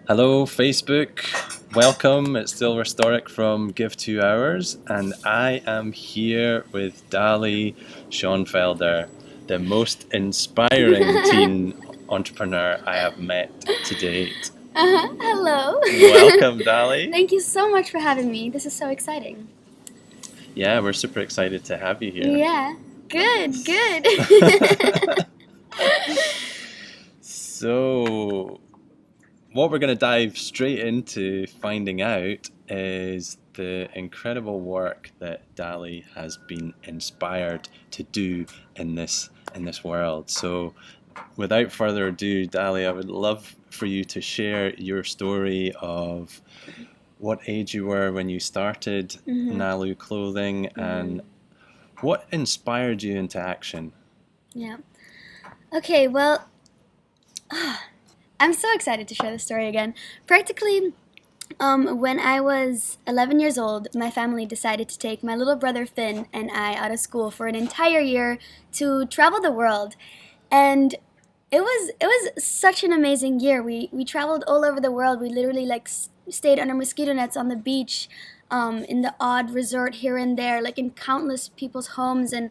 Hello, Facebook. Welcome. It's still Storic from Give2Hours, and I am here with Dali Schonfelder, the most inspiring teen entrepreneur I have met to date. Hello. Welcome, Dali. Thank you so much for having me. This is so exciting. Yeah, we're super excited to have you here. Yeah. Good. So, what we're going to dive straight into finding out is the incredible work that Dali has been inspired to do in this world. So, without further ado, Dali, I would love for you to share your story of what age you were when you started Nalu clothing and what inspired you into action. Yeah. Okay, well, I'm so excited to share this story again. Practically, when I was 11 years old, my family decided to take my little brother Finn and I out of school for an entire year to travel the world. And it was such an amazing year. We traveled all over the world. We literally stayed under mosquito nets on the beach, in the odd resort here and there, like in countless people's homes, and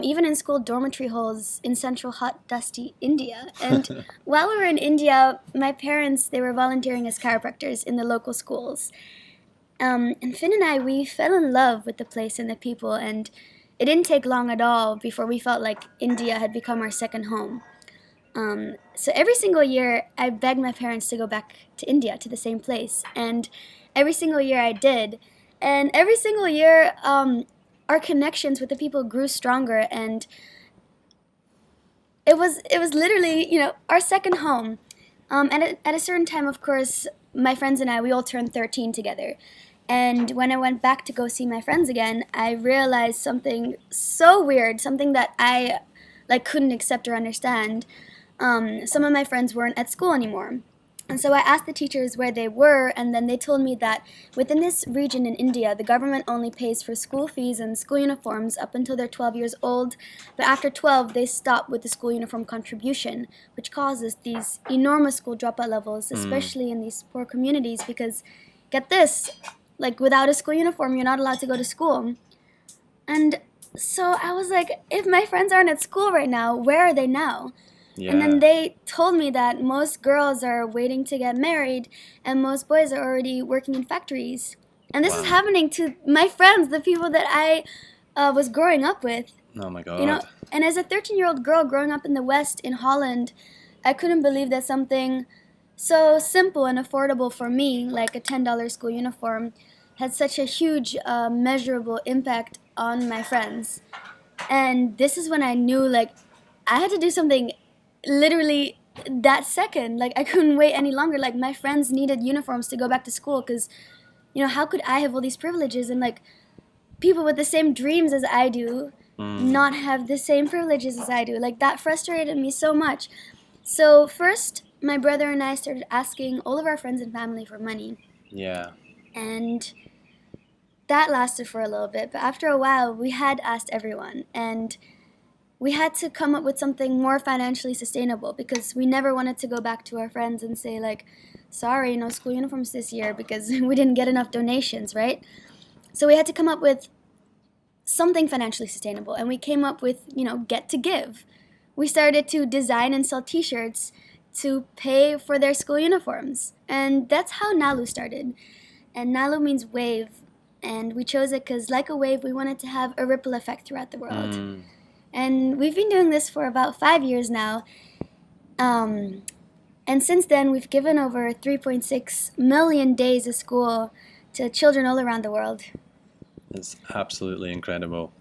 even in school dormitory halls in central hot dusty India. And while we were in India, my parents, they were volunteering as chiropractors in the local schools. And Finn and I, we fell in love with the place and the people, and it didn't take long at all before we felt like India had become our second home. So every single year, I begged my parents to go back to India, to the same place. And every single year I did. And every single year, our connections with the people grew stronger. And it was literally, our second home. And at a certain time, of course, my friends and I, we all turned 13 together. And when I went back to go see my friends again, I realized something so weird, something that I couldn't accept or understand. Some of my friends weren't at school anymore. And so I asked the teachers where they were, and then they told me that within this region in India, the government only pays for school fees and school uniforms up until they're 12 years old, but after 12, they stop with the school uniform contribution, which causes these enormous school dropout levels, especially in these poor communities, because, get this, without a school uniform, you're not allowed to go to school. And so I was like, if my friends aren't at school right now, where are they now? Yeah. And then they told me that most girls are waiting to get married and most boys are already working in factories. And this is happening to my friends, the people that I was growing up with. Oh my God. And as a 13-year-old girl growing up in the West in Holland, I couldn't believe that something so simple and affordable for me, like a $10 school uniform, had such a huge, measurable impact on my friends. And this is when I knew, I had to do something literally that second. I couldn't wait any longer. My friends needed uniforms to go back to school because, how could I have all these privileges and, people with the same dreams as I do not have the same privileges as I do? That frustrated me so much. So first, my brother and I started asking all of our friends and family for money. Yeah. And that lasted for a little bit, but after a while, we had asked everyone, and we had to come up with something more financially sustainable because we never wanted to go back to our friends and say, sorry, no school uniforms this year because we didn't get enough donations, right? So we had to come up with something financially sustainable, and we came up with, Get to Give. We started to design and sell t-shirts to pay for their school uniforms, and that's how Nalu started. And Nalu means wave, and we chose it because, like a wave, we wanted to have a ripple effect throughout the world. And we've been doing this for about 5 years now. And since then, we've given over 3.6 million days of school to children all around the world. It's absolutely incredible.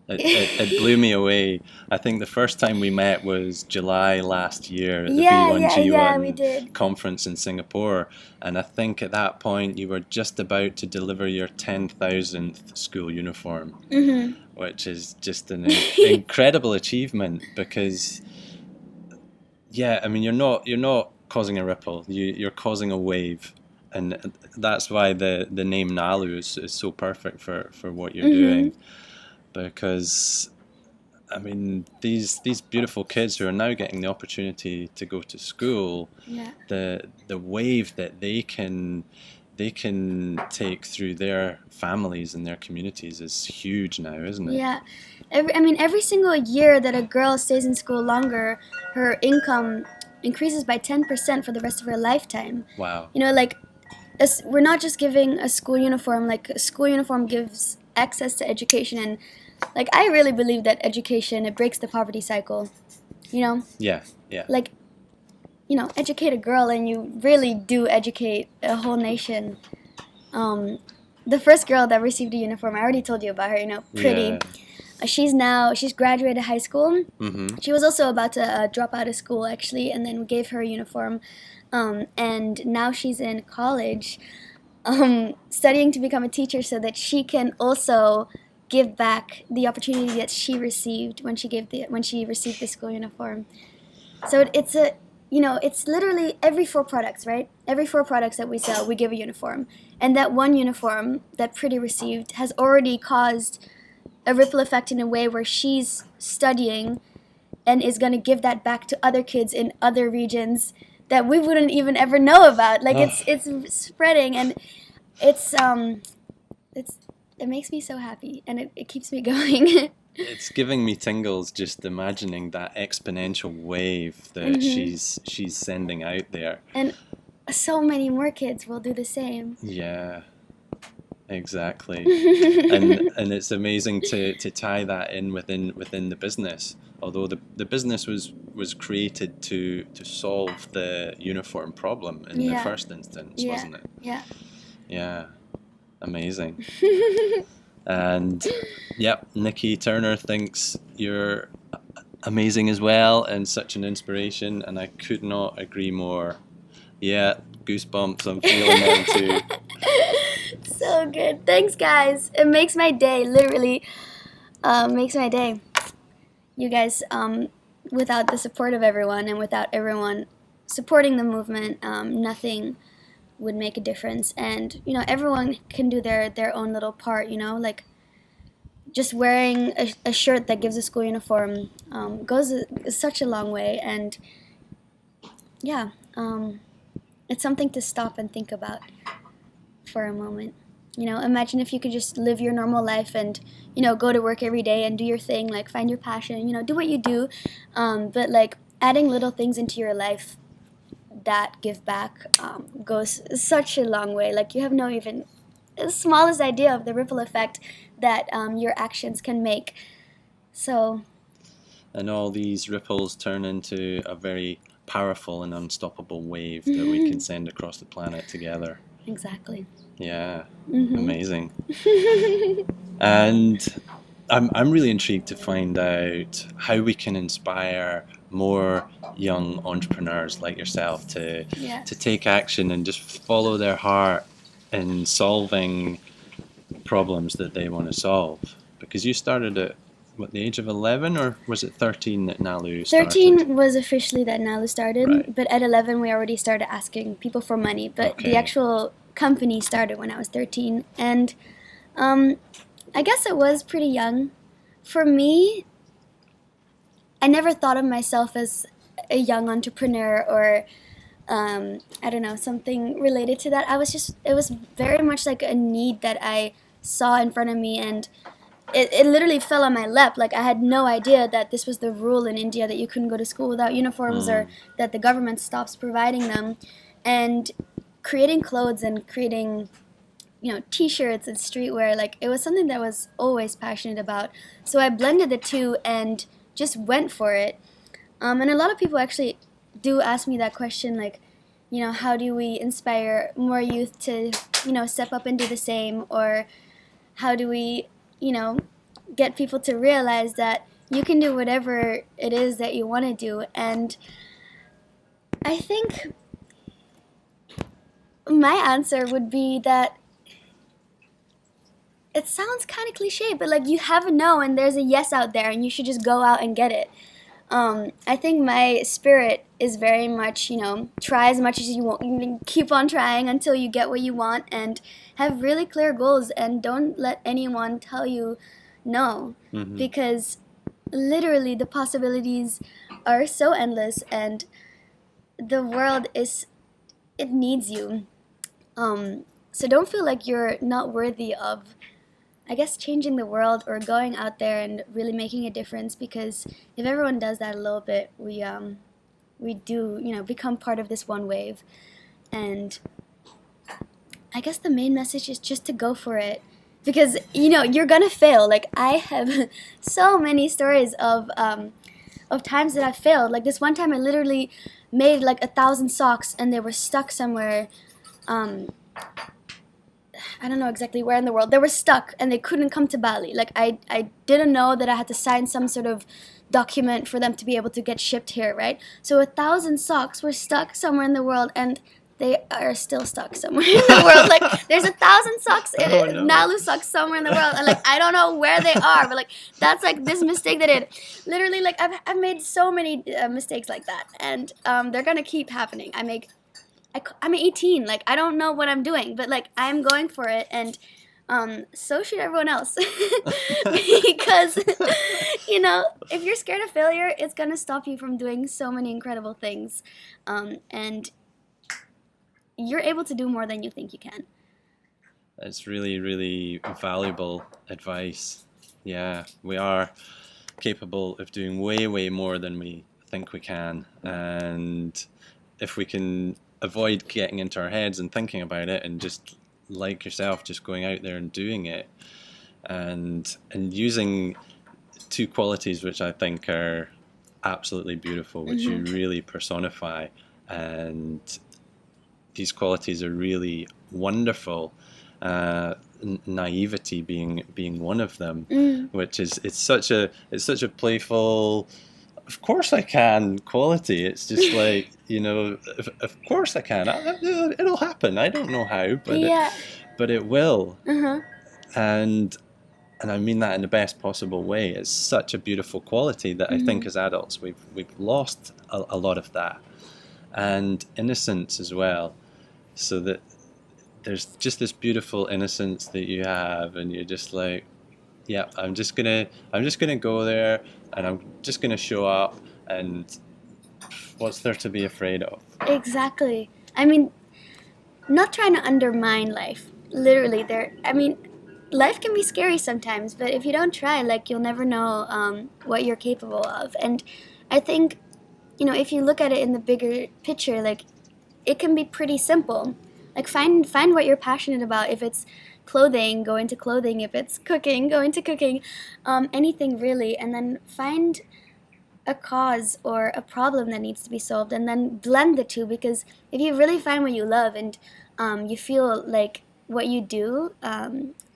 It blew me away. I think the first time we met was July last year at the B1G1 we did. conference in Singapore. And I think at that point you were just about to deliver your 10,000th school uniform, which is just an incredible achievement because, you're not causing a ripple. You're causing a wave. And that's why the name Nalu is so perfect for what you're doing. Because I mean, these beautiful kids who are now getting the opportunity to go to school, Yeah. the wave that they can take through their families and their communities is huge now, isn't it? Yeah. Every single year that a girl stays in school longer, her income increases by 10% for the rest of her lifetime. Wow. You know, like, we're not just giving a school uniform. Like, a school uniform gives access to education, and like, I really believe that education, it breaks the poverty cycle. You know, Yeah, yeah. like, educate a girl and you really do educate a whole nation. The first girl that received a uniform, I already told you about her. Pretty. Yeah. She's graduated high school. Mm-hmm. She was also about to drop out of school, actually, and then we gave her a uniform. And now she's in college, studying to become a teacher so that she can also give back the opportunity that she received when she received the school uniform. So it's literally every 4 products, right? Every 4 products that we sell, we give a uniform. And that one uniform that Pretty received has already caused a ripple effect in a way where she's studying and is going to give that back to other kids in other regions that we wouldn't even ever know about. Like, it's spreading, and it's it makes me so happy, and it keeps me going. It's giving me tingles just imagining that exponential wave that Mm-hmm. she's sending out there. And so many more kids will do the same. Yeah, exactly. And it's amazing to tie that in within the business. Although the business was created to solve the uniform problem in the Yeah. first instance, Yeah. wasn't it? Yeah. Yeah, amazing. And yep, Nikki Turner thinks you're amazing as well and such an inspiration, and I could not agree more. Yeah, goosebumps, I'm feeling them too. So good. Thanks, guys. It makes my day, literally. Makes my day. You guys, without the support of everyone and without everyone supporting the movement, nothing would make a difference. And everyone can do their own little part. Like, just wearing a shirt that gives a school uniform goes such a long way. And yeah, it's something to stop and think about for a moment. Imagine if you could just live your normal life and go to work every day and do your thing, like find your passion, do what you do, but like adding little things into your life that give back goes such a long way. Like, you have no even smallest idea of the ripple effect that your actions can make. So, And all these ripples turn into a very powerful and unstoppable wave that we can send across the planet together. exactly. Yeah, amazing. And I'm really intrigued to find out how we can inspire more young entrepreneurs like yourself to Yeah. take action and just follow their heart in solving problems that they want to solve. Because you started at what, the age of 11, or was it 13 that Nalu started? 13 was officially that Nalu started, Right. but at 11 we already started asking people for money. But Okay. the actual company started when I was 13, and I guess it was pretty young. For me, I never thought of myself as a young entrepreneur or I don't know, something related to that. It was very much like a need that I saw in front of me, and it literally fell on my lap. Like, I had no idea that this was the rule in India, that you couldn't go to school without uniforms, or that the government stops providing them. And creating clothes and creating t-shirts and streetwear, like, it was something that I was always passionate about. So I blended the two and just went for it. And a lot of people actually do ask me that question, like, how do we inspire more youth to step up and do the same, or how do we get people to realize that you can do whatever it is that you want to do. And I think my answer would be that it sounds kind of cliche, but like, you have a no and there's a yes out there, and you should just go out and get it. I think my spirit is very much, try as much as you want, you keep on trying until you get what you want, and have really clear goals, and don't let anyone tell you no. Because literally the possibilities are so endless, and the world it needs you. So don't feel like you're not worthy of, I guess, changing the world or going out there and really making a difference, because if everyone does that a little bit, we do, become part of this one wave. And I guess the main message is just to go for it, because you're gonna fail. Like, I have so many stories of times that I failed. Like, this one time I literally made like 1,000 socks and they were stuck somewhere. um, I don't know exactly where in the world. They were stuck and they couldn't come to Bali. Like, I didn't know that I had to sign some sort of document for them to be able to get shipped here, right? So 1,000 socks were stuck somewhere in the world, and they are still stuck somewhere in the world. Like, there's 1,000 socks, Oh no. Nalu socks somewhere in the world, and like I don't know where they are. But like, that's like this mistake that it literally, like, I've made so many mistakes like that, and they're gonna keep happening. I'm 18. Like, I don't know what I'm doing, but like, I'm going for it, and so should everyone else. Because if you're scared of failure, it's gonna stop you from doing so many incredible things, and you're able to do more than you think you can. It's really, really valuable advice. Yeah, we are capable of doing way, way more than we think we can. And if we can avoid getting into our heads and thinking about it, and just like yourself, just going out there and doing it, and using two qualities which I think are absolutely beautiful, which you really personify, and these qualities are really wonderful. Naivety being one of them, which is it's such a playful, of course I can quality. It's just like, of course I can. It'll happen. I don't know how, but Yeah. but it will. Uh-huh. And I mean that in the best possible way. It's such a beautiful quality that I think as adults we've lost a lot of that, and innocence as well. So that there's just this beautiful innocence that you have, and you're just like, yeah, I'm just gonna go there, and I'm just gonna show up, and what's there to be afraid of? Exactly. I mean, not trying to undermine life. Literally, life can be scary sometimes, but if you don't try, like, you'll never know what you're capable of. And I think, if you look at it in the bigger picture, like, it can be pretty simple. Like, find what you're passionate about. If it's clothing, go into clothing. If it's cooking, go into cooking. Anything really, and then find a cause or a problem that needs to be solved, and then blend the two. Because if you really find what you love, and you feel like what you do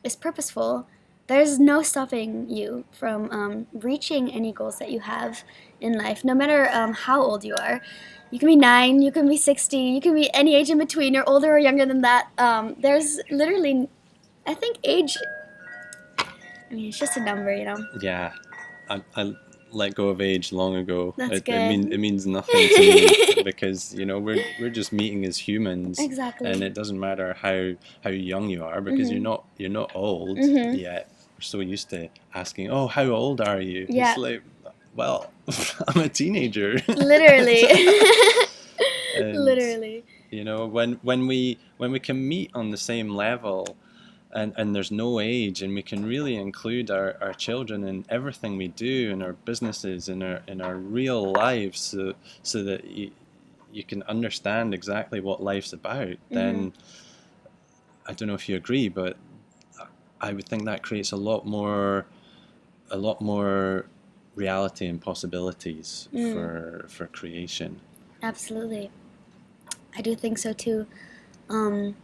is purposeful, there's no stopping you from reaching any goals that you have in life, no matter how old you are. You can be 9, you can be 60, you can be any age in between, or older or younger than that. There's literally, I think age, it's just a number, Yeah, I let go of age long ago. That's It good. means nothing to me, because we're just meeting as humans. Exactly. And it doesn't matter how young you are, because you're not old yet. We're so used to asking, oh, how old are you? Yeah. It's like, well, I'm a teenager. Literally. And, Literally. when we can meet on the same level, and there's no age, and we can really include our children in everything we do, in our businesses, in our real lives, so that you can understand exactly what life's about, then I don't know if you agree, but I would think that creates a lot more reality and possibilities for creation. Absolutely. I do think so too. And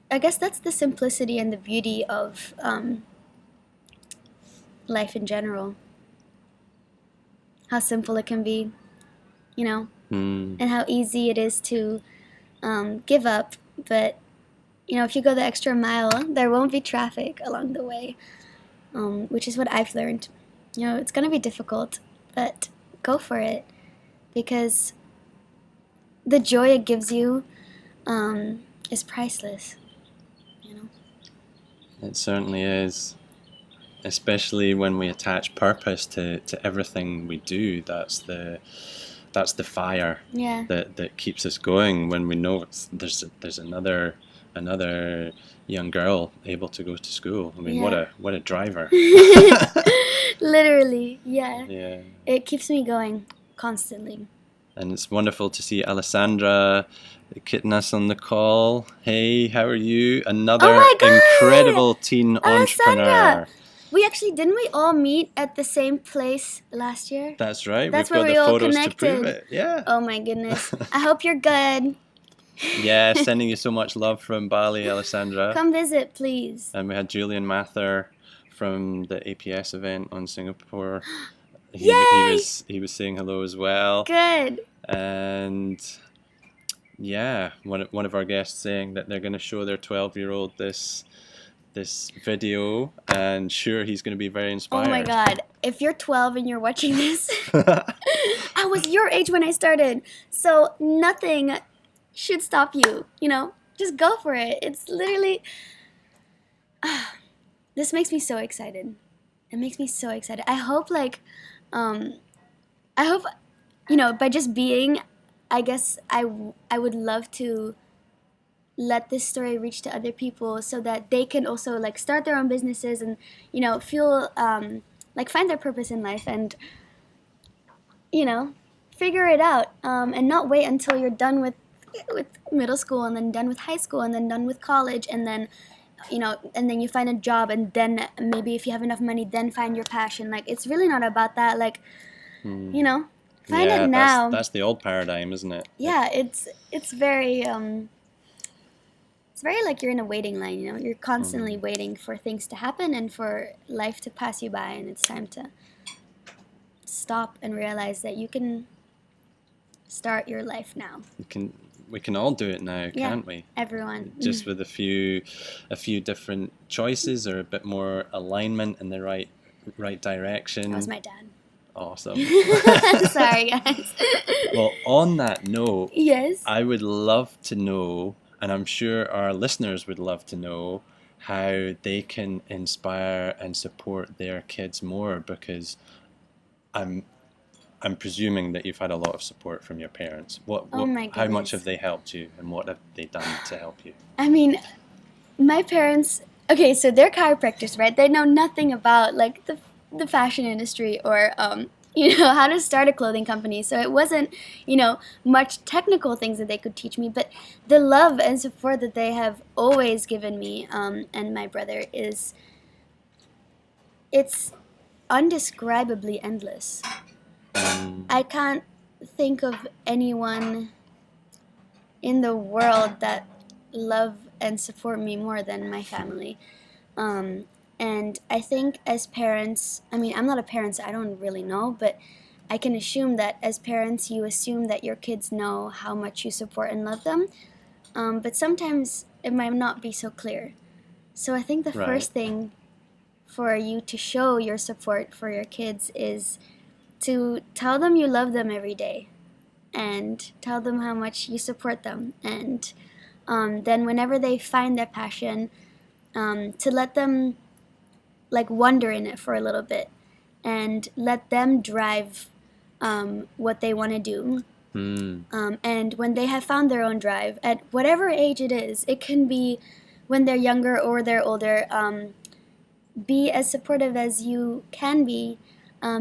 I guess that's the simplicity and the beauty of life in general. How simple it can be, and how easy it is to give up. But, if you go the extra mile, there won't be traffic along the way, which is what I've learned. It's going to be difficult, but go for it, because the joy it gives you is priceless. It certainly is. especially when we attach purpose to everything we do. That's the fire Yeah. that keeps us going, when we know there's another young girl able to go to school. I mean, Yeah. what a driver. Literally, yeah. Yeah. It keeps me going constantly. And it's wonderful to see Alessandra kicking us on the call. Hey, how are you? Oh Another my God! incredible teen Alessandra! entrepreneur. Didn't we all meet at the same place last year? That's right. That's We've where got we the all photos to prove connected. it. Yeah. Oh my goodness. I hope you're good. Yeah, sending you so much love from Bali, Alessandra. Come visit, please. And we had Julian Mather from the APS event on Singapore. Yay! He was saying hello as well. Good. And yeah, one of our guests saying that they're going to show their 12-year-old this video, and sure, he's going to be very inspired. Oh my God. If you're 12 and you're watching this, I was your age when I started. So nothing should stop you, just go for it. It's literally, this makes me so excited. It makes me so excited. I hope by just being, I guess I would love to let this story reach to other people so that they can also start their own businesses and feel find their purpose in life and figure it out, and not wait until you're done with middle school and then done with high school and then done with college and then and then you find a job and then maybe if you have enough money then find your passion. It's really not about that. Find it now. That's the old paradigm, isn't it? Yeah, it's very like you're in a waiting line. You're constantly waiting for things to happen and for life to pass you by, and it's time to stop and realize that you can start your life now. We can all do it now, can't we? Everyone. Just with a few different choices or a bit more alignment in the right direction. That was my dad. Awesome. Sorry, guys. Well, on that note, yes, I would love to know, and I'm sure our listeners would love to know, how they can inspire and support their kids more, because I'm presuming that you've had a lot of support from your parents. Oh my how much goodness. have they helped you, and what have they done to help you? I mean, my parents, okay, so they're chiropractors, right? They know nothing about the fashion industry or how to start a clothing company. So it wasn't much technical things that they could teach me, but the love and support that they have always given me and my brother it's undescribably endless. I can't think of anyone in the world that love and support me more than my family. And I think as parents, I mean, I'm not a parent, so I don't really know, but I can assume that as parents, you assume that your kids know how much you support and love them. But sometimes it might not be so clear. So I think the Right. first thing for you to show your support for your kids is to tell them you love them every day and tell them how much you support them. And then whenever they find their passion, to let them wonder in it for a little bit and let them drive what they want to do. And when they have found their own drive, at whatever age it is, it can be when they're younger or they're older, be as supportive as you can be,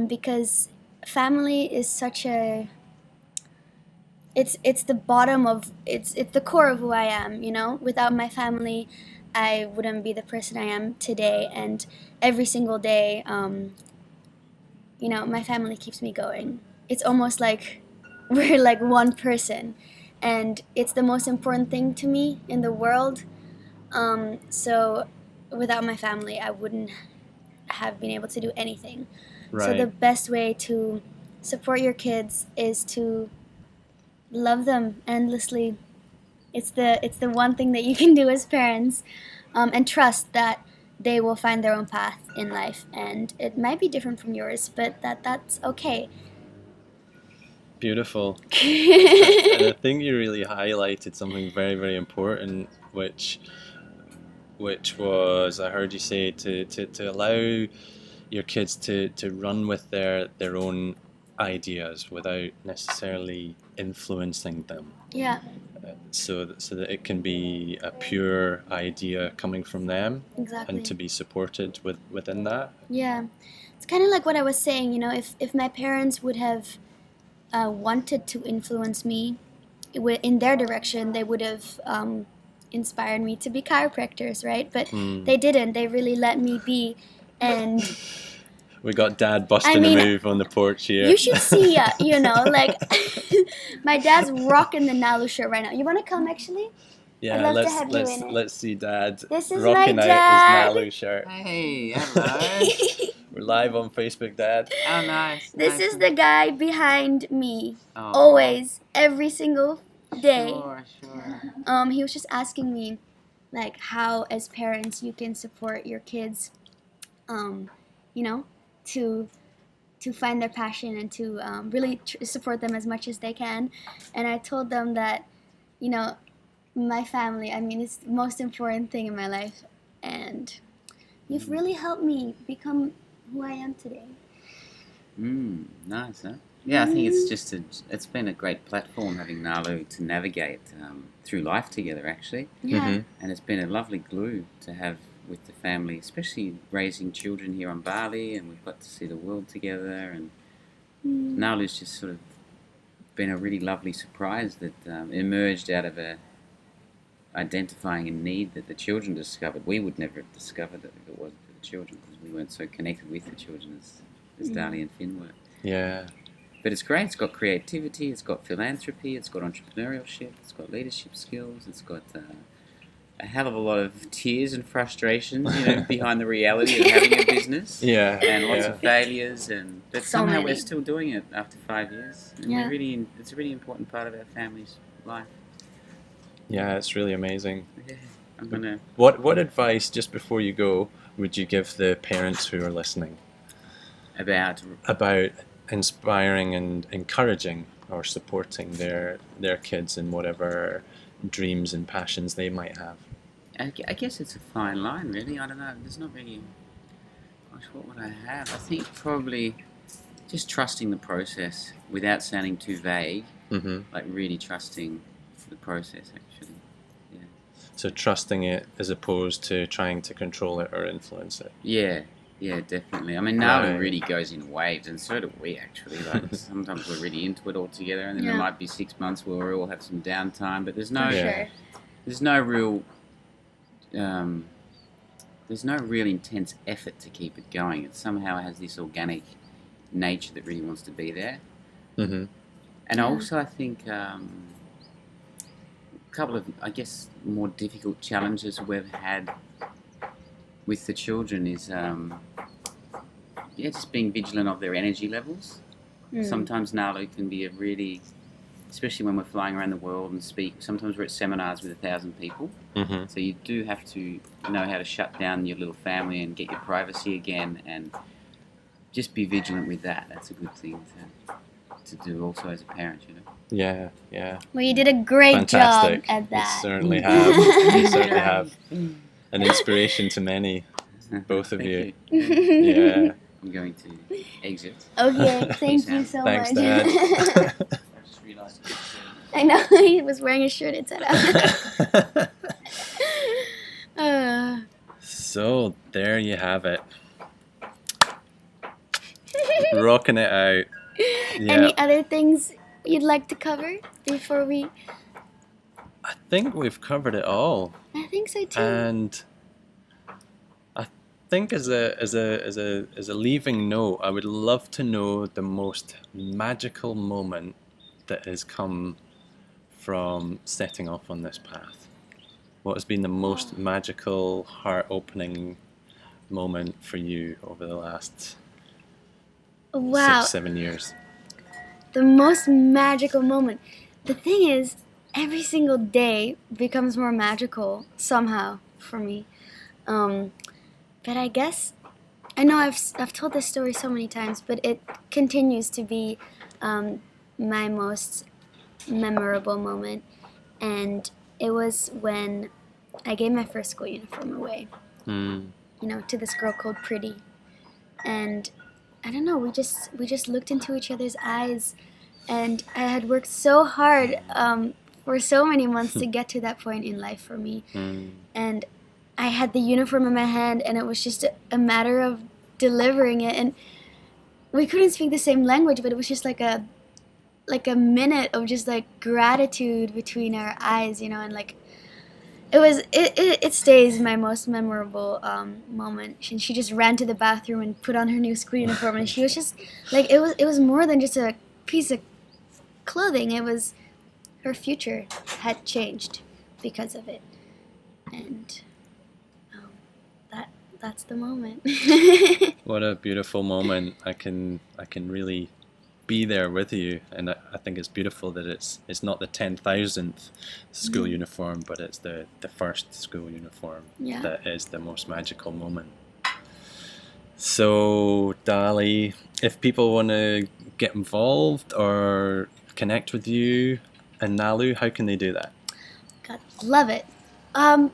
because family is such a it's the bottom of it's the core of who I am. Without my family I wouldn't be the person I am today, and every single day my family keeps me going. It's almost like we're like one person, and it's the most important thing to me in the world. So without my family I wouldn't have been able to do anything. Right. So the best way to support your kids is to love them endlessly. It's the one thing that you can do as parents, and trust that they will find their own path in life, and it might be different from yours, but that's okay. Beautiful. And I think you really highlighted something very, very important, which which was, I heard you say, to allow your kids to run with their own ideas without necessarily influencing them. Yeah, So that it can be a pure idea coming from them exactly. and to be supported within that. Yeah, it's kind of like what I was saying. If my parents would have wanted to influence me in their direction, they would have inspired me to be chiropractors, right? But they didn't. They really let me be, and We got Dad busting a move on the porch here. You should see, like my dad's rocking the Nalu shirt right now. You want to come actually? Yeah, I'd love to have you in it. Let's see Dad This is rocking my out dad. his Nalu shirt. Hey, hello. We're live on Facebook, Dad. Oh, nice. This is the guy behind me. Oh. Always, every single day. Sure. He was just asking me, like, how as parents you can support your kids, to find their passion and to really support them as much as they can. And I told them that, my family, it's the most important thing in my life. And you've really helped me become who I am today. Nice, huh? Yeah, I think it's been a great platform having Nalu to navigate through life together, actually. Yeah. And it's been a lovely glue to have with the family, especially raising children here on Bali, and we've got to see the world together. And Nalu's just sort of been a really lovely surprise that emerged out of identifying a need that the children discovered. We would never have discovered it if it wasn't for the children, because we weren't so connected with the children as Dali and Finn were. Yeah. But it's great. It's got creativity, it's got philanthropy, it's got entrepreneurship, it's got leadership skills, it's got a hell of a lot of tears and frustrations, behind the reality of having a business. Yeah. And lots of failures, but somehow many. we're still doing it after 5 years. And Yeah. it's a really important part of our family's life. Yeah, it's really amazing. Yeah, I'm gonna. What advice, just before you go, would you give the parents who are listening About inspiring and encouraging or supporting their kids in whatever dreams and passions they might have? I guess it's a fine line, really. I don't know. There's not really. Gosh, what would I have? I think probably just trusting the process without sounding too vague. Mm-hmm. Like really trusting the process, actually. Yeah. So trusting it as opposed to trying to control it or influence it. Yeah, definitely. I mean, Nalu really goes in waves, and so do we, actually. Like, sometimes we're really into it all together, and then there might be 6 months where we all have some downtime, but there's no real intense effort to keep it going. It somehow has this organic nature that really wants to be there. Mm-hmm. And also, I think a couple of, I guess, more difficult challenges we've had with the children is just being vigilant of their energy levels. Sometimes Nalu can be a really, especially when we're flying around the world and speak, sometimes we're at seminars with 1,000 people. Mm-hmm. So you do have to know how to shut down your little family and get your privacy again, and just be vigilant with that. That's a good thing to do also as a parent, Yeah. Well, you did a great job at that. You certainly have. You certainly have. An inspiration to many, both of you. Yeah. I'm going to exit. Okay, thank you so Thanks, much. Dad. I just realised. I know, he was wearing a shirt inside out. So, there you have it. Rocking it out. Yeah. Any other things you'd like to cover before we... I think we've covered it all. I think so too. And I think as a leaving note, I would love to know the most magical moment that has come from setting off on this path. What has been the most magical, heart-opening moment for you over the last 6-7 years? The most magical moment. The thing is, every single day becomes more magical somehow for me. But I guess, I know I've told this story so many times, but it continues to be my most memorable moment. And it was when I gave my first school uniform away, Mm. to this girl called Pretty. And I don't know, we just looked into each other's eyes, and I had worked so hard for so many months to get to that point in life for me. Mm. And I had the uniform in my hand, and it was just a matter of delivering it. And we couldn't speak the same language, but it was just like a minute of just like gratitude between our eyes, and like it stays my most memorable moment. She just ran to the bathroom and put on her new school uniform, and she was just like, it was more than just a piece of clothing. It was her future had changed because of it, and that's the moment. What a beautiful moment. I can really be there with you, and I think it's beautiful that it's not the 10,000th school uniform, but it's the first school uniform that is the most magical moment. So Dali, if people want to get involved or connect with you and Nalu, how can they do that? God, love it.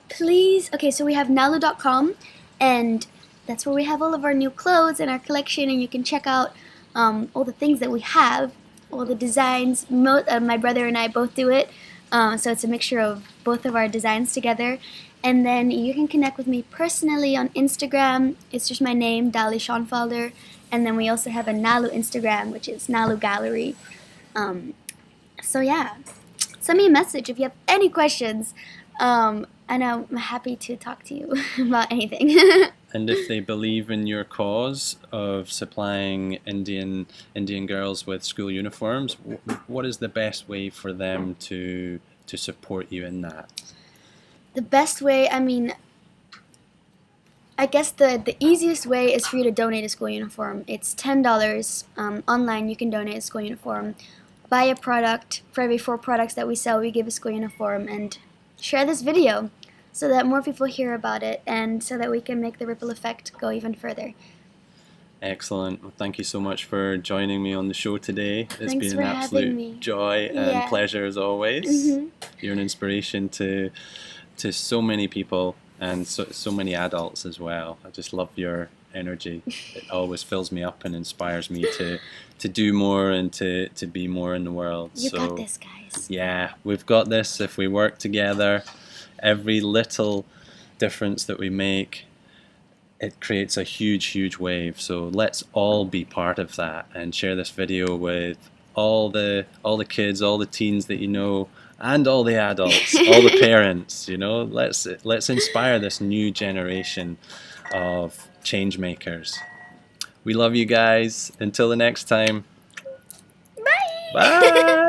Please, okay, so we have nalu.com, and that's where we have all of our new clothes and our collection, and you can check out all the things that we have, all the designs. My brother and I both do it, so it's a mixture of both of our designs together. And then you can connect with me personally on Instagram. It's just my name, Dali Schonfelder. And then we also have a Nalu Instagram, which is nalugallery. So yeah, send me a message if you have any questions. And I'm happy to talk to you about anything. And if they believe in your cause of supplying Indian girls with school uniforms, what is the best way for them to support you in that? The best way, I guess the easiest way is for you to donate a school uniform. It's $10. Online, you can donate a school uniform. Buy a product. For every 4 products that we sell, we give a school uniform. And share this video so that more people hear about it, and so that we can make the ripple effect go even further. Excellent. Well, thank you so much for joining me on the show today. It's Thanks been for an having absolute me. joy and pleasure as always. You're an inspiration to so many people and so many adults as well. I just love your energy. It always fills me up and inspires me to do more and to be more in the world. You got this, guys. Yeah, we've got this if we work together. Every little difference that we make, it creates a huge wave. So let's all be part of that and share this video with all the kids, all the teens that you know, and all the adults, all the parents. Let's inspire this new generation of change makers. We love you guys. Until the next time. Bye. Bye.